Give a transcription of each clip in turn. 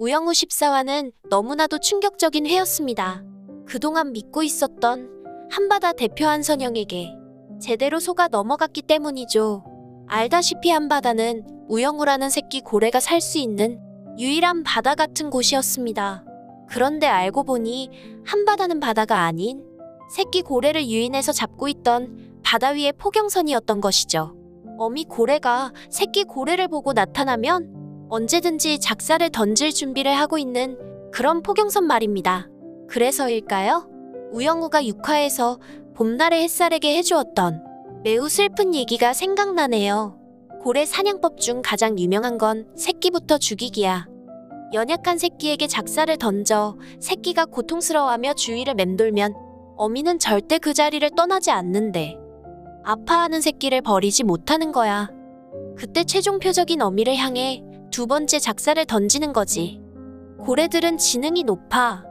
우영우 14화는 너무나도 충격적인 회였습니다. 그동안 믿고 있었던 한바다 대표 한선영에게 제대로 속아 넘어갔기 때문이죠. 알다시피 한바다는 우영우라는 새끼 고래가 살 수 있는 유일한 바다 같은 곳이었습니다. 그런데 알고 보니 한바다는 바다가 아닌 새끼 고래를 유인해서 잡고 있던 바다 위의 포경선이었던 것이죠. 어미 고래가 새끼 고래를 보고 나타나면 언제든지 작사를 던질 준비를 하고 있는 그런 포경선 말입니다. 그래서일까요? 우영우가 6화에서 봄날의 햇살에게 해주었던 매우 슬픈 얘기가 생각나네요. 고래 사냥법 중 가장 유명한 건 새끼부터 죽이기야. 연약한 새끼에게 작사를 던져 새끼가 고통스러워하며 주위를 맴돌면 어미는 절대 그 자리를 떠나지 않는데 아파하는 새끼를 버리지 못하는 거야. 그때 최종 표적인 어미를 향해 두 번째 작사를 던지는 거지. 고래들은 지능이 높아.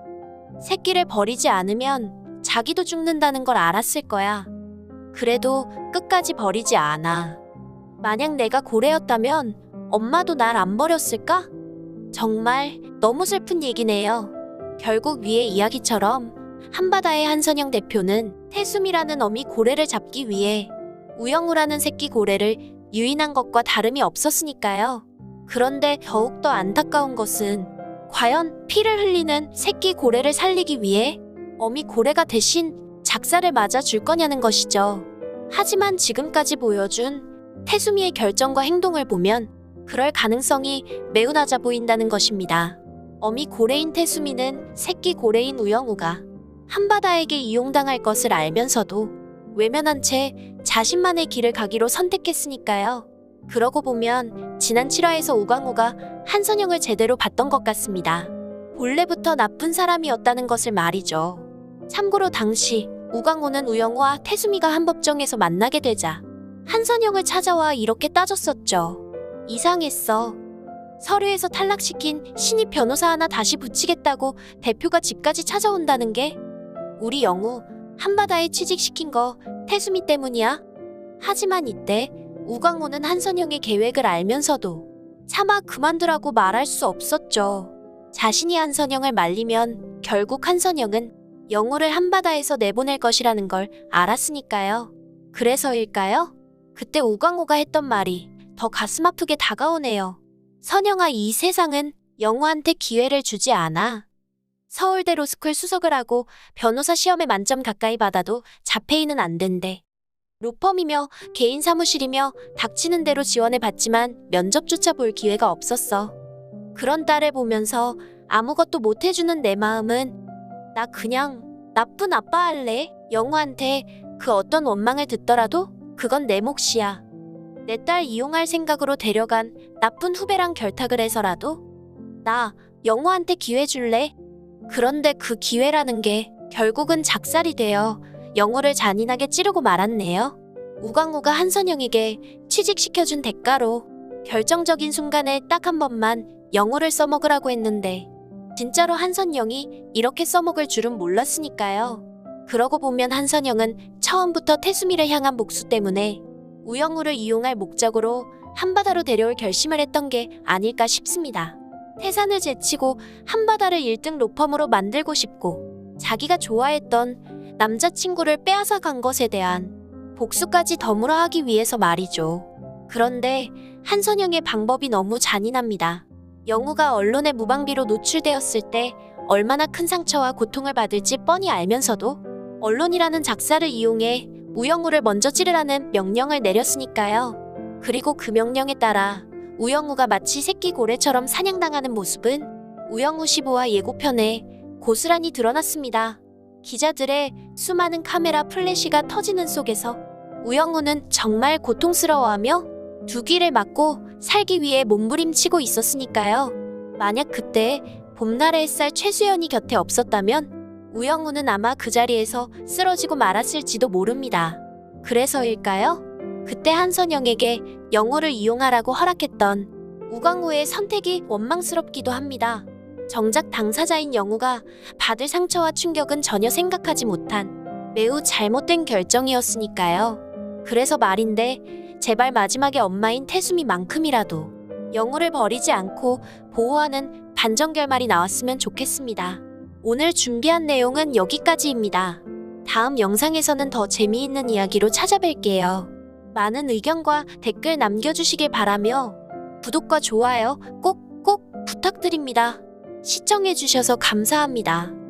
새끼를 버리지 않으면 자기도 죽는다는 걸 알았을 거야. 그래도 끝까지 버리지 않아. 만약 내가 고래였다면 엄마도 날 안 버렸을까? 정말 너무 슬픈 얘기네요. 결국 위의 이야기처럼 한바다의 한선영 대표는 태숨이라는 어미 고래를 잡기 위해 우영우라는 새끼 고래를 유인한 것과 다름이 없었으니까요. 그런데 더욱더 안타까운 것은 과연 피를 흘리는 새끼 고래를 살리기 위해 어미 고래가 대신 작사를 맞아 줄 거냐는 것이죠. 하지만 지금까지 보여준 태수미의 결정과 행동을 보면 그럴 가능성이 매우 낮아 보인다는 것입니다. 어미 고래인 태수미는 새끼 고래인 우영우가 한바다에게 이용당할 것을 알면서도 외면한 채 자신만의 길을 가기로 선택했으니까요. 그러고 보면 지난 7화에서 우광우가 한선영을 제대로 봤던 것 같습니다. 본래부터 나쁜 사람이었다는 것을 말이죠. 참고로 당시 우광우는 우영우와 태수미가 한법정에서 만나게 되자 한선영을 찾아와 이렇게 따졌었죠. 이상했어. 서류에서 탈락시킨 신입 변호사 하나 다시 붙이겠다고 대표가 집까지 찾아온다는 게 우리 영우 한바다에 취직시킨 거 태수미 때문이야? 하지만 이때 우광우는 한선영의 계획을 알면서도 차마 그만두라고 말할 수 없었죠. 자신이 한선영을 말리면 결국 한선영은 영우를 한바다에서 내보낼 것이라는 걸 알았으니까요. 그래서일까요? 그때 우광우가 했던 말이 더 가슴 아프게 다가오네요. 선영아, 이 세상은 영우한테 기회를 주지 않아. 서울대 로스쿨 수석을 하고 변호사 시험에 만점 가까이 받아도 자폐인은 안 된대. 로펌이며 개인 사무실이며 닥치는 대로 지원해 봤지만 면접조차 볼 기회가 없었어. 그런 딸을 보면서 아무것도 못 해주는 내 마음은 나 그냥 나쁜 아빠 할래. 영우한테 그 어떤 원망을 듣더라도 그건 내 몫이야. 내 딸 이용할 생각으로 데려간 나쁜 후배랑 결탁을 해서라도 나 영우한테 기회 줄래? 그런데 그 기회라는 게 결국은 작살이 되어 영우를 잔인하게 찌르고 말았네요. 우광우가 한선영에게 취직시켜준 대가로 결정적인 순간에 딱 한 번만 영우를 써먹으라고 했는데 진짜로 한선영이 이렇게 써먹을 줄은 몰랐으니까요. 그러고 보면 한선영은 처음부터 태수미를 향한 목수 때문에 우영우를 이용할 목적으로 한바다로 데려올 결심을 했던 게 아닐까 싶습니다. 태산을 제치고 한바다를 1등 로펌으로 만들고 싶고 자기가 좋아했던 남자친구를 빼앗아 간 것에 대한 복수까지 덤으로 하기 위해서 말이죠. 그런데 한선영의 방법이 너무 잔인합니다. 영우가 언론의 무방비로 노출되었을 때 얼마나 큰 상처와 고통을 받을지 뻔히 알면서도 언론이라는 작사를 이용해 우영우를 먼저 찌르라는 명령을 내렸으니까요. 그리고 그 명령에 따라 우영우가 마치 새끼 고래처럼 사냥당하는 모습은 우영우 15화 예고편에 고스란히 드러났습니다. 기자들의 수많은 카메라 플래시가 터지는 속에서 우영우는 정말 고통스러워하며 두 귀를 막고 살기 위해 몸부림치고 있었으니까요. 만약 그때 봄날의 햇살 최수연이 곁에 없었다면 우영우는 아마 그 자리에서 쓰러지고 말았을지도 모릅니다. 그래서일까요? 그때 한선영에게 영우를 이용하라고 허락했던 우광우의 선택이 원망스럽기도 합니다. 정작 당사자인 영우가 받을 상처와 충격은 전혀 생각하지 못한 매우 잘못된 결정이었으니까요. 그래서 말인데 제발 마지막에 엄마인 태수미만큼이라도 영우를 버리지 않고 보호하는 반전 결말이 나왔으면 좋겠습니다. 오늘 준비한 내용은 여기까지입니다. 다음 영상에서는 더 재미있는 이야기로 찾아뵐게요. 많은 의견과 댓글 남겨주시길 바라며 구독과 좋아요 꼭 부탁드립니다. 시청해주셔서 감사합니다.